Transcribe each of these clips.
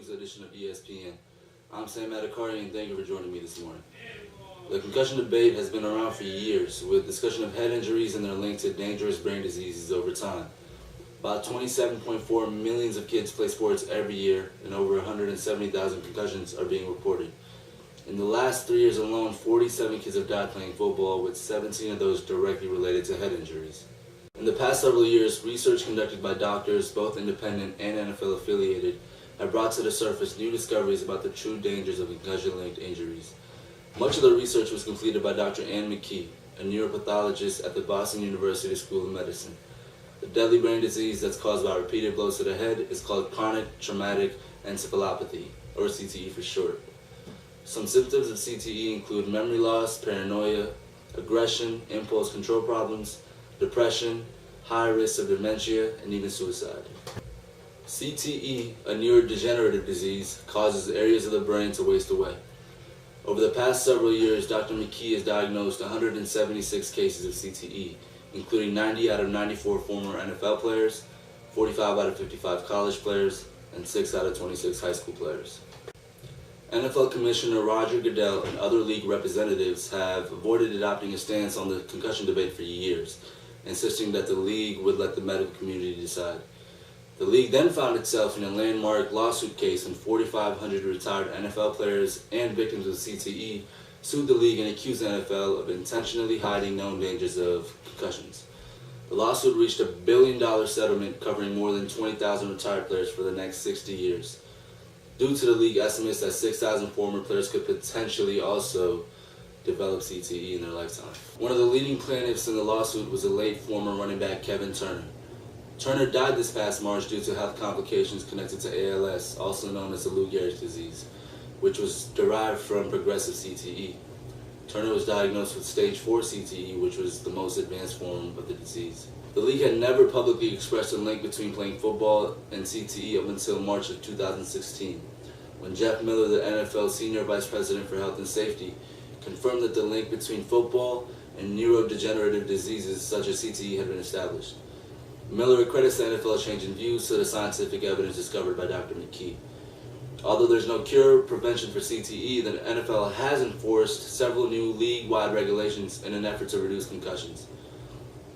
News edition of ESPN. I'm Adhikari, and thank you for joining me this morning. The concussion debate has been around for years, with discussion of head injuries and their link to dangerous brain diseases over time. About 27.4 million of kids play sports every year, and over 170,000 concussions are being reported. In the last 3 years alone, 47 kids have died playing football, with 17 of those directly related to head injuries. In the past several years, research conducted by doctors, both independent and NFL affiliated, have brought to the surface new discoveries about the true dangers of concussion-linked injuries. Much of the research was completed by Dr. Ann McKee, a neuropathologist at the Boston University School of Medicine. The deadly brain disease that's caused by repeated blows to the head is called chronic traumatic encephalopathy, or CTE for short. Some symptoms of CTE include memory loss, paranoia, aggression, impulse control problems, depression, high risk of dementia, and even suicide. CTE, a neurodegenerative disease, causes areas of the brain to waste away. Over the past several years, Dr. McKee has diagnosed 176 cases of CTE, including 90 out of 94 former NFL players, 45 out of 55 college players, and 6 out of 26 high school players. NFL Commissioner Roger Goodell and other league representatives have avoided adopting a stance on the concussion debate for years, insisting that the league would let the medical community decide. The league then found itself in a landmark lawsuit case when 4,500 retired NFL players and victims of CTE sued the league and accused the NFL of intentionally hiding known dangers of concussions. The lawsuit reached a $1 billion settlement covering more than 20,000 retired players for the next 60 years. Due to the league estimates that 6,000 former players could potentially also develop CTE in their lifetime. One of the leading plaintiffs in the lawsuit was the late former running back Kevin Turner. Turner died this past March due to health complications connected to ALS, also known as the Lou Gehrig's disease, which was derived from progressive CTE. Turner was diagnosed with stage 4 CTE, which was the most advanced form of the disease. The league had never publicly expressed a link between playing football and CTE up until March of 2016, when Jeff Miller, the NFL Senior Vice President for Health and Safety, confirmed that the link between football and neurodegenerative diseases such as CTE had been established. Miller accredits the NFL's change in views to the scientific evidence discovered by Dr. McKee. Although there's no cure or prevention for CTE, the NFL has enforced several new league-wide regulations in an effort to reduce concussions.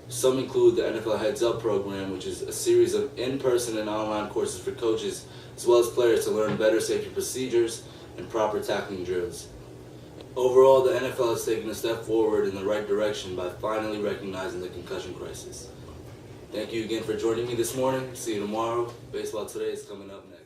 Some include the NFL Heads Up program, which is a series of in-person and online courses for coaches as well as players to learn better safety procedures and proper tackling drills. Overall, the NFL has taken a step forward in the right direction by finally recognizing the concussion crisis. Thank you again for joining me this morning. See you tomorrow. Baseball Today is coming up next.